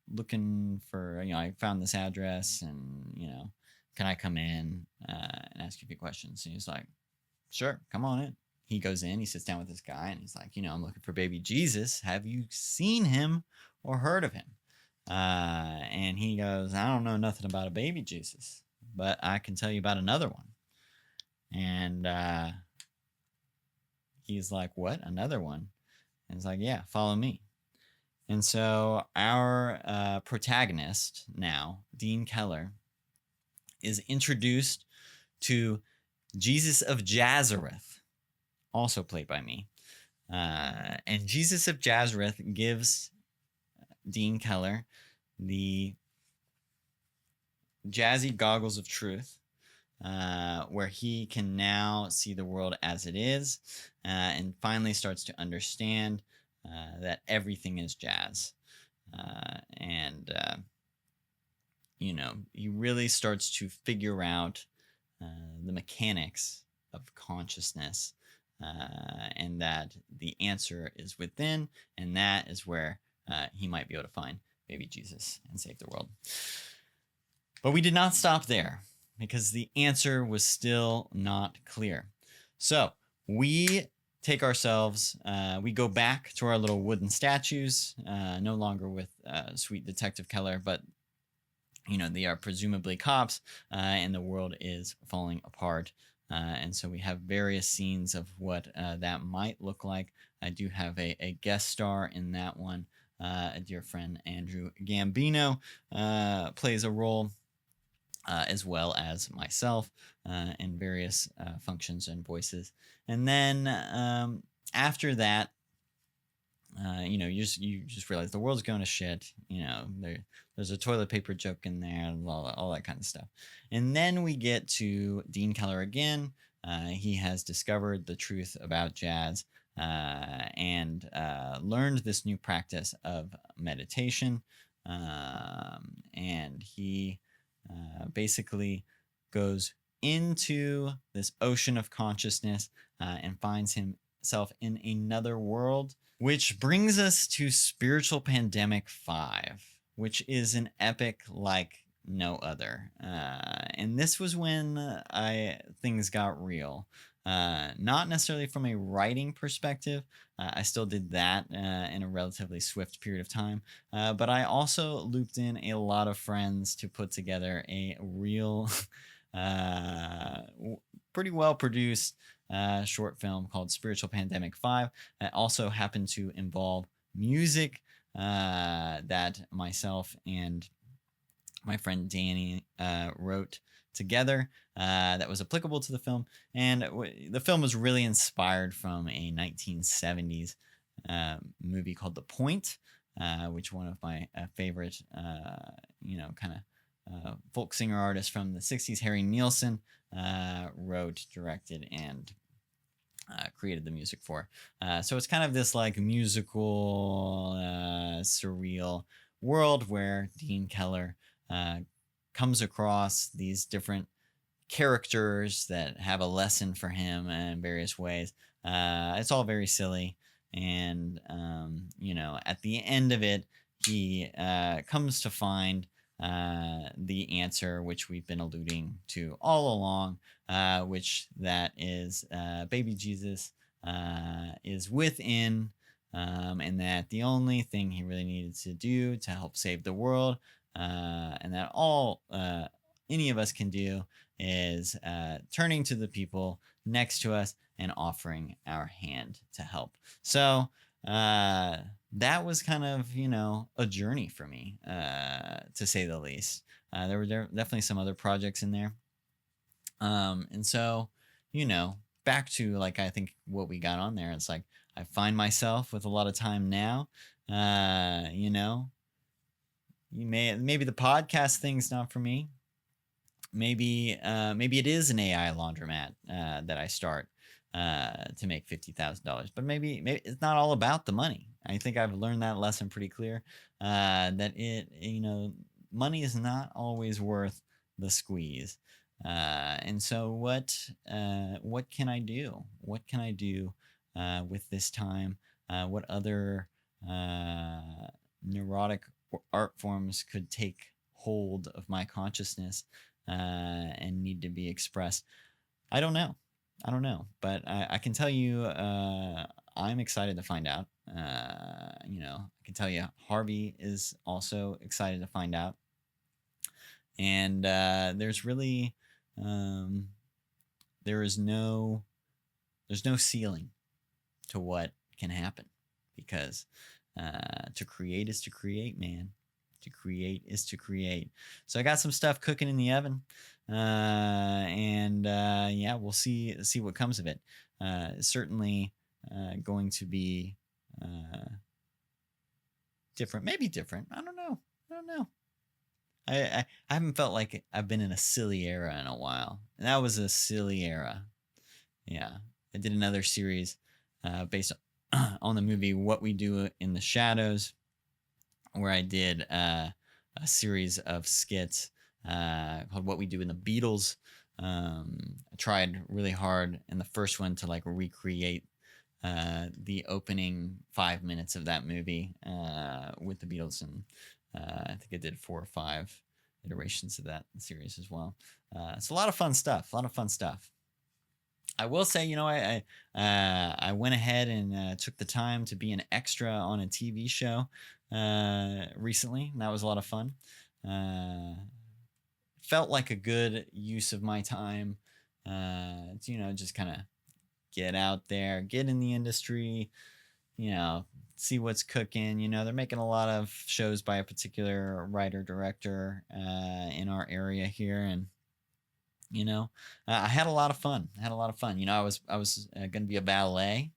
looking for, I found this address, and can I come in and ask you a few questions?" And he's like, "Sure, come on in." He goes in, he sits down with this guy, and he's like, "I'm looking for baby Jesus. Have you seen him or heard of him?" And he goes, "I don't know nothing about a baby Jesus, but I can tell you about another one." And he's like, "What? Another one?" And it's like, yeah, follow me. And so our protagonist now, Dean Keller, is introduced to Jesus of Nazareth, also played by me. And Jesus of Nazareth gives Dean Keller the jazzy goggles of truth, where he can now see the world as it is, and finally starts to understand that everything is jazz. And he really starts to figure out the mechanics of consciousness, and that the answer is within, and that is where he might be able to find baby Jesus and save the world. But we did not stop there, because the answer was still not clear. So we take ourselves, we go back to our little wooden statues, no longer with sweet Detective Keller, but they are presumably cops, and the world is falling apart. And so we have various scenes of what that might look like. I do have a guest star in that one. A dear friend, Andrew Gambino, plays a role, as well as myself, in various functions and voices. And then after that, you just realize the world's going to shit. There's a toilet paper joke in there, all that kind of stuff. And then we get to Dean Keller again. He has discovered the truth about jazz, and learned this new practice of meditation. And he basically goes into this ocean of consciousness, and finds himself in another world, which brings us to Spiritual Pandemic 5, which is an epic like no other. And this was when things got real. Not necessarily from a writing perspective. I still did that in a relatively swift period of time. But I also looped in a lot of friends to put together a real, pretty well produced short film called Spiritual Pandemic 5. That also happened to involve music that myself and my friend Danny wrote together, that was applicable to the film. And the film was really inspired from a 1970s movie called The Point, which one of my favorite, kind of folk singer artists from the 60s, Harry Nilsson, wrote, directed, and created the music for. So it's kind of this like musical, surreal world where Dean Keller comes across these different characters that have a lesson for him in various ways. It's all very silly. And, at the end of it, he comes to find the answer, which we've been alluding to all along, which that is baby Jesus is within, and that the only thing he really needed to do to help save the world, and that all any of us can do, is turning to the people next to us and offering our hand to help. So that was kind of, a journey for me, to say the least. There were definitely some other projects in there. And so, back to like, I think what we got on there, it's like, I find myself with a lot of time now, maybe the podcast thing's not for me. Maybe it is an AI laundromat that I start to make $50,000. But maybe it's not all about the money. I think I've learned that lesson pretty clear. That money is not always worth the squeeze. And so what can I do? What can I do with this time? What other neurotic art forms could take hold of my consciousness and need to be expressed? I don't know, but I can tell you, I'm excited to find out. I can tell you Harvey is also excited to find out. And there's really, there's no ceiling to what can happen, because to create is to create, man. To create is to create. So I got some stuff cooking in the oven, and yeah, we'll see what comes of it. Certainly going to be different, maybe different. I don't know. I haven't felt like I've been in a silly era in a while, and that was a silly era. Yeah, I did another series based on the movie What We Do in the Shadows, where I did a series of skits called What We Do in the Beatles. I tried really hard in the first one to like recreate the opening 5 minutes of that movie with the Beatles, and I think I did 4 or 5 iterations of that series as well. It's a lot of fun stuff. I will say, I went ahead and took the time to be an extra on a TV show recently, and that was a lot of fun. Felt like a good use of my time to, just kind of get out there, get in the industry, see what's cooking. They're making a lot of shows by a particular writer director in our area here, and I had a lot of fun. I was going to be a valet,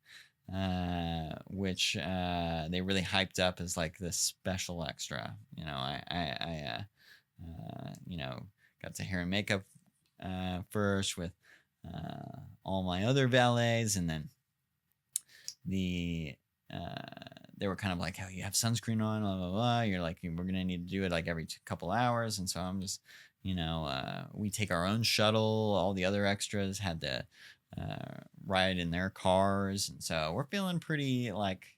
which they really hyped up as like this special extra. I got to hair and makeup first with all my other valets, and then they were kind of like, "Oh, you have sunscreen on, blah blah blah." You're like, "We're gonna need to do it like every couple hours," and so I'm just, we take our own shuttle. All the other extras had to ride in their cars, and so we're feeling pretty like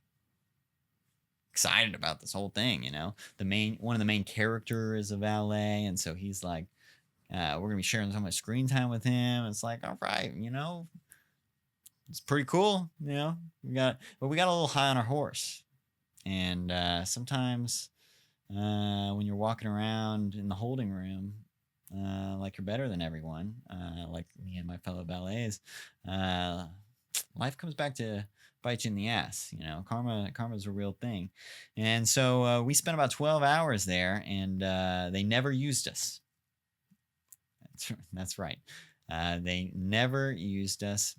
excited about this whole thing. One of the main character is a valet, and so he's like, we're gonna be sharing some of my screen time with him. It's like, all right, it's pretty cool. We got a little high on our horse, and sometimes when you're walking around in the holding room, like you're better than everyone, like me and my fellow valets, life comes back to bite you in the ass. Karma's a real thing, and so we spent about 12 hours there, and they never used us. That's right. They never used us.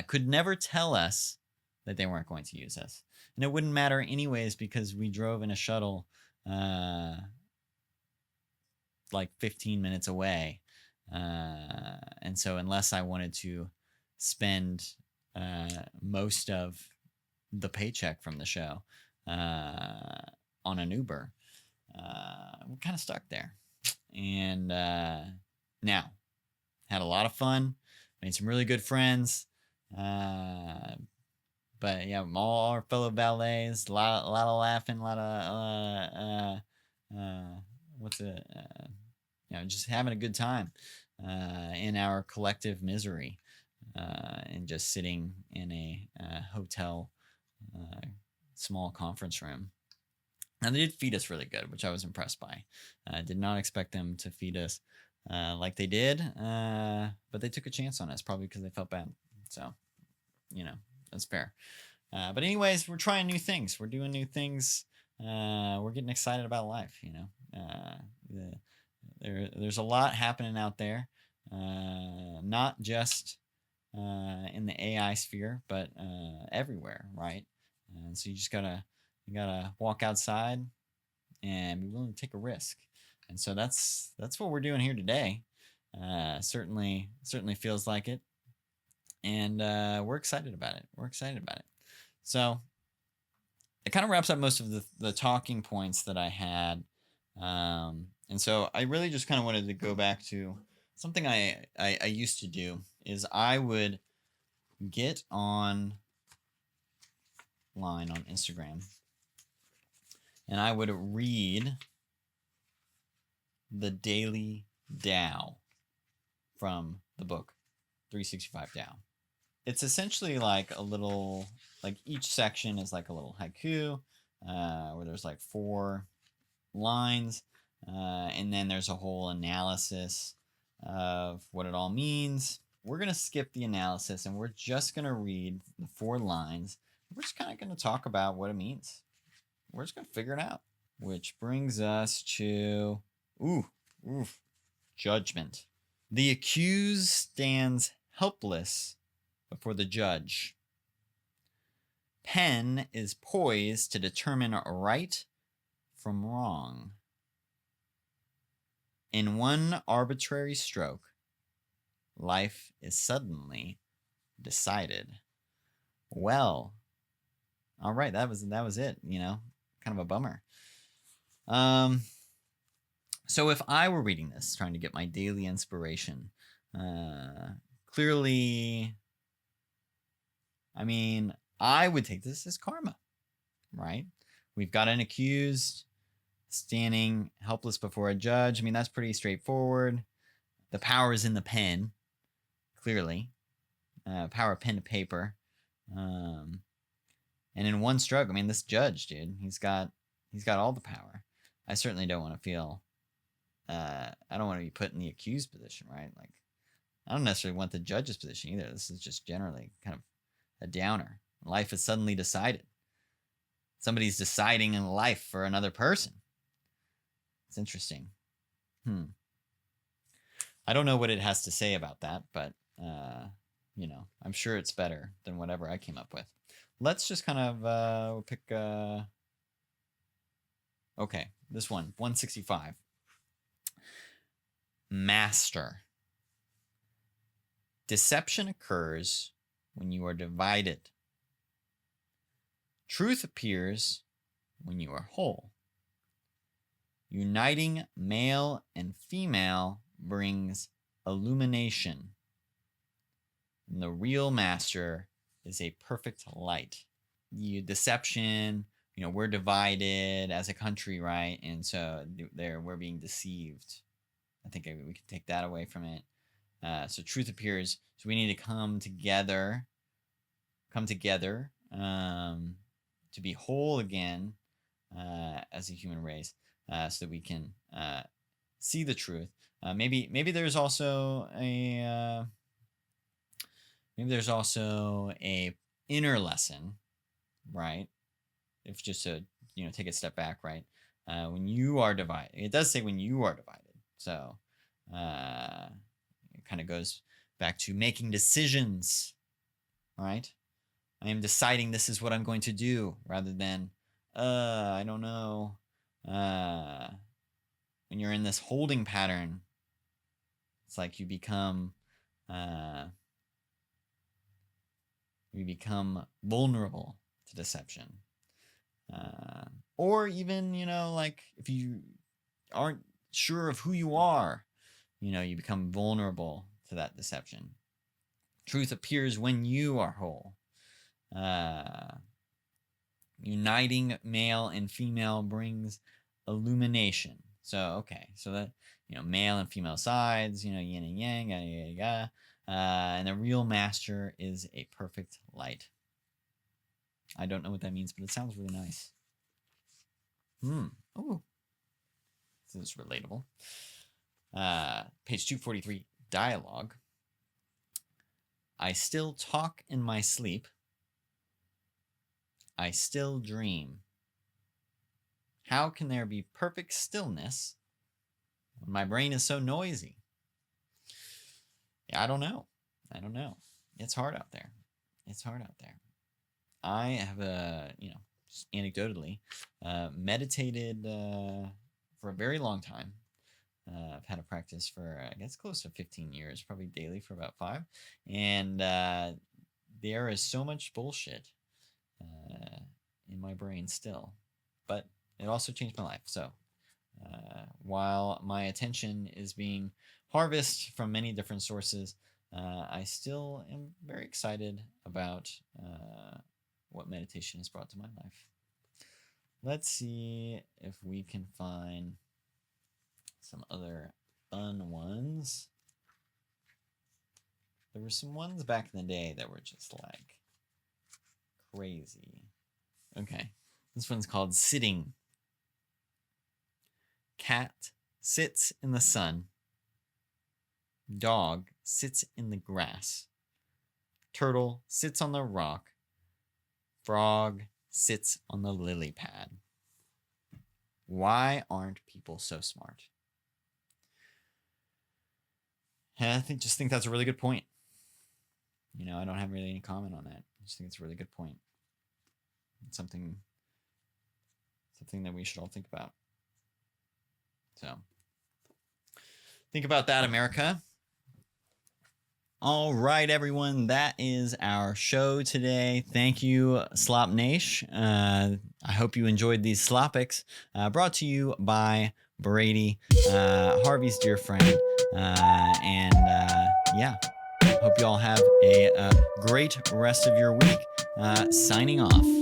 Could never tell us that they weren't going to use us. And it wouldn't matter anyways, because we drove in a shuttle like 15 minutes away. And so unless I wanted to spend most of the paycheck from the show on an Uber, we're kind of stuck there. And now, had a lot of fun, made some really good friends. But yeah, all our fellow valets, a lot of laughing, a lot of just having a good time in our collective misery, and just sitting in a hotel small conference room. Now, they did feed us really good, which I was impressed by. I did not expect them to feed us like they did, but they took a chance on us, probably because they felt bad. So, that's fair. But anyways, we're trying new things. We're doing new things. We're getting excited about life, there's a lot happening out there, not just in the AI sphere, but everywhere, right? And so you gotta walk outside and be willing to take a risk. And so that's what we're doing here today. Certainly feels like it, and we're excited about it. So it kind of wraps up most of the talking points that I had. And so I really just kind of wanted to go back to something I used to do. Is I would get online on Instagram, and I would read the Daily Tao from the book 365 Tao. It's essentially like a little, like each section is like a little haiku, where there's like 4 lines, and then there's a whole analysis of what it all means. We're going to skip the analysis, and we're just going to read the 4 lines we're just kind of going to talk about what it means. We're just going to figure it out. Which brings us to, judgment. The accused stands helpless before the judge. Pen is poised to determine right from wrong. In one arbitrary stroke, life is suddenly decided. Well, all right, that was it, kind of a bummer. So if I were reading this, trying to get my daily inspiration, clearly, I would take this as karma, right? We've got an accused standing helpless before a judge. That's pretty straightforward. The power is in the pen, clearly. Power of pen to paper. And in one stroke, this judge, dude, he's got all the power. I certainly don't want to feel, I don't want to be put in the accused position, right? Like, I don't necessarily want the judge's position either. This is just generally kind of a downer. Life is suddenly decided. Somebody's deciding in life for another person. It's interesting. I don't know what it has to say about that, but, I'm sure it's better than whatever I came up with. Let's just kind of pick... Okay, this one, 165. Master. Deception occurs when you are divided. Truth appears when you are whole. Uniting male and female brings illumination. And the real master is a perfect light. Deception, we're divided as a country, right? And so we're being deceived. I think we could take that away from it. So truth appears. So we need to come together to be whole again as a human race, so that we can see the truth. Maybe there's also a inner lesson, right? If just to take a step back, right? When you are divided, it does say when you are divided. So it kind of goes back to making decisions, right? I am deciding this is what I'm going to do, rather than, I don't know. When you're in this holding pattern, it's like you become vulnerable to deception. Or even, like if you aren't sure of who you are, you become vulnerable to that deception. Truth appears when you are whole. Uniting male and female brings illumination. So that male and female sides, yin and yang, yada yada yada. And the real master is a perfect light. I don't know what that means, but it sounds really nice. Oh, this is relatable. Page 243, dialogue. I still talk in my sleep. I still dream. How can there be perfect stillness when my brain is so noisy? Yeah, I don't know. It's hard out there. I have just anecdotally, meditated for a very long time. I've had a practice for, I guess, close to 15 years, probably daily for about 5. And there is so much bullshit in my brain still. But it also changed my life. So while my attention is being harvested from many different sources, I still am very excited about what meditation has brought to my life. Let's see if we can find some other fun ones. There were some ones back in the day that were just like crazy. Okay, this one's called Sitting. Cat sits in the sun. Dog sits in the grass. Turtle sits on the rock. frog sits on the lily pad. Why aren't people so smart? And I think that's a really good point. I don't have really any comment on that. I just think it's a really good point. It's something that we should all think about. So think about that, America. All right, everyone. That is our show today. Thank you, Slop Nation. I hope you enjoyed these Slopics, brought to you by Brady, Harvey's dear friend. Hope you all have a great rest of your week. Signing off.